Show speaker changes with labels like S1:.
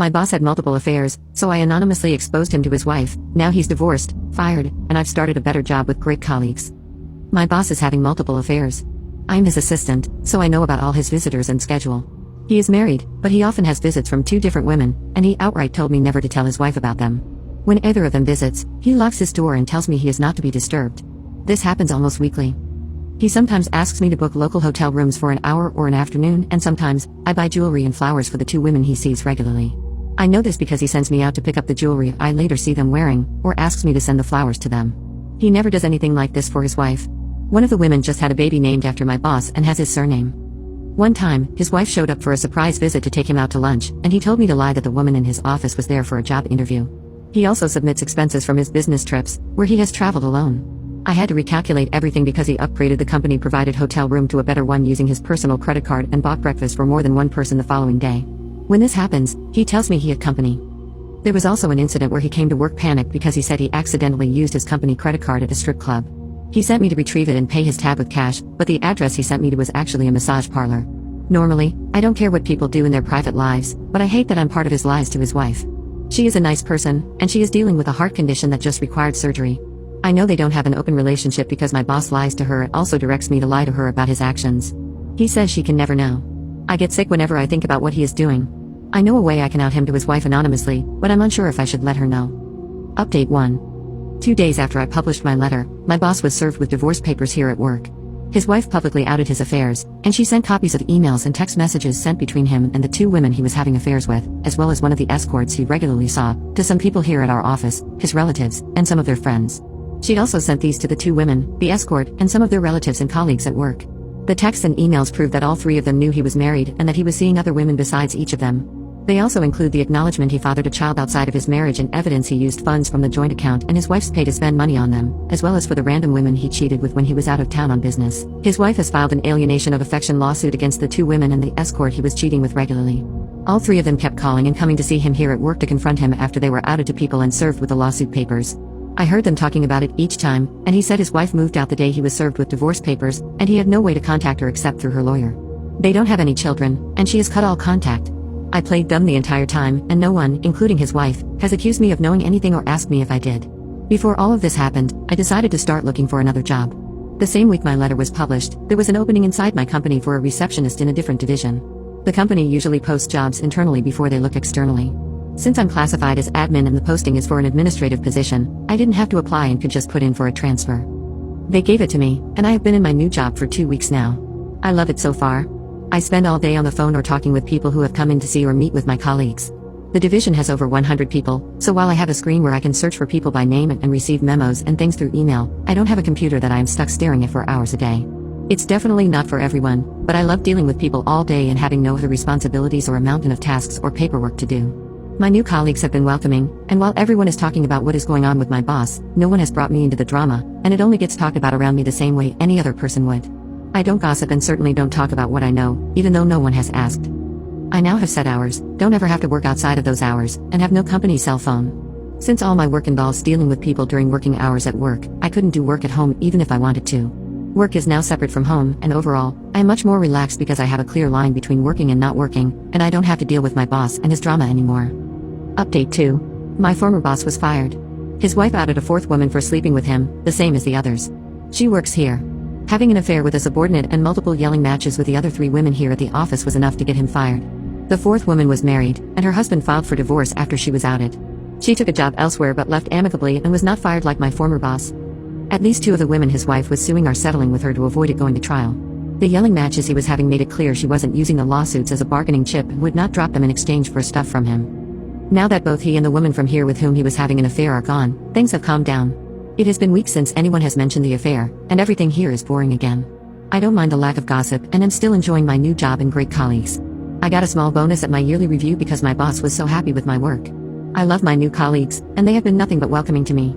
S1: My boss had multiple affairs, so I anonymously exposed him to his wife. Now he's divorced, fired, and I've started a better job with great colleagues. My boss is having multiple affairs. I'm his assistant, so I know about all his visitors and schedule. He is married, but he often has visits from 2 different women, and he outright told me never to tell his wife about them. When either of them visits, he locks his door and tells me he is not to be disturbed. This happens almost weekly. He sometimes asks me to book local hotel rooms for an hour or an afternoon, and sometimes, I buy jewelry and flowers for the 2 women he sees regularly. I know this because he sends me out to pick up the jewelry I later see them wearing, or asks me to send the flowers to them. He never does anything like this for his wife. One of the women just had a baby named after my boss and has his surname. One time, his wife showed up for a surprise visit to take him out to lunch, and he told me to lie that the woman in his office was there for a job interview. He also submits expenses from his business trips, where he has traveled alone. I had to recalculate everything because he upgraded the company-provided hotel room to a better one using his personal credit card and bought breakfast for more than one person the following day. When this happens, he tells me he had company. There was also an incident where he came to work panicked because he said he accidentally used his company credit card at a strip club. He sent me to retrieve it and pay his tab with cash, but the address he sent me to was actually a massage parlor. Normally, I don't care what people do in their private lives, but I hate that I'm part of his lies to his wife. She is a nice person, and she is dealing with a heart condition that just required surgery. I know they don't have an open relationship because my boss lies to her and also directs me to lie to her about his actions. He says she can never know. I get sick whenever I think about what he is doing. I know a way I can out him to his wife anonymously, but I'm unsure if I should let her know. Update 1. 2 days after I published my letter, my boss was served with divorce papers here at work. His wife publicly outed his affairs, and she sent copies of emails and text messages sent between him and the 2 women he was having affairs with, as well as one of the escorts he regularly saw, to some people here at our office, his relatives, and some of their friends. She also sent these to the 2 women, the escort, and some of their relatives and colleagues at work. The texts and emails prove that all 3 of them knew he was married and that he was seeing other women besides each of them. They also include the acknowledgement he fathered a child outside of his marriage and evidence he used funds from the joint account and his wife's pay to spend money on them, as well as for the random women he cheated with when he was out of town on business. His wife has filed an alienation of affection lawsuit against the 2 women and the escort he was cheating with regularly. All 3 of them kept calling and coming to see him here at work to confront him after they were outed to people and served with the lawsuit papers. I heard them talking about it each time, and he said his wife moved out the day he was served with divorce papers, and he had no way to contact her except through her lawyer. They don't have any children, and she has cut all contact. I played dumb the entire time, and no one, including his wife, has accused me of knowing anything or asked me if I did. Before all of this happened, I decided to start looking for another job. The same week my letter was published, there was an opening inside my company for a receptionist in a different division. The company usually posts jobs internally before they look externally. Since I'm classified as admin and the posting is for an administrative position, I didn't have to apply and could just put in for a transfer. They gave it to me, and I have been in my new job for 2 weeks now. I love it so far. I spend all day on the phone or talking with people who have come in to see or meet with my colleagues. The division has over 100 people, so while I have a screen where I can search for people by name and receive memos and things through email, I don't have a computer that I am stuck staring at for hours a day. It's definitely not for everyone, but I love dealing with people all day and having no other responsibilities or a mountain of tasks or paperwork to do. My new colleagues have been welcoming, and while everyone is talking about what is going on with my boss, no one has brought me into the drama, and it only gets talked about around me the same way any other person would. I don't gossip and certainly don't talk about what I know, even though no one has asked. I now have set hours, don't ever have to work outside of those hours, and have no company cell phone. Since all my work involves dealing with people during working hours at work, I couldn't do work at home even if I wanted to. Work is now separate from home, and overall, I am much more relaxed because I have a clear line between working and not working, and I don't have to deal with my boss and his drama anymore. Update 2. My former boss was fired. His wife outed a 4th woman for sleeping with him, the same as the others. She works here. Having an affair with a subordinate and multiple yelling matches with the other 3 women here at the office was enough to get him fired. The 4th woman was married, and her husband filed for divorce after she was outed. She took a job elsewhere but left amicably and was not fired like my former boss. At least 2 of the women his wife was suing are settling with her to avoid it going to trial. The yelling matches he was having made it clear she wasn't using the lawsuits as a bargaining chip and would not drop them in exchange for stuff from him. Now that both he and the woman from here with whom he was having an affair are gone, things have calmed down. It has been weeks since anyone has mentioned the affair, and everything here is boring again. I don't mind the lack of gossip and am still enjoying my new job and great colleagues. I got a small bonus at my yearly review because my boss was so happy with my work. I love my new colleagues, and they have been nothing but welcoming to me.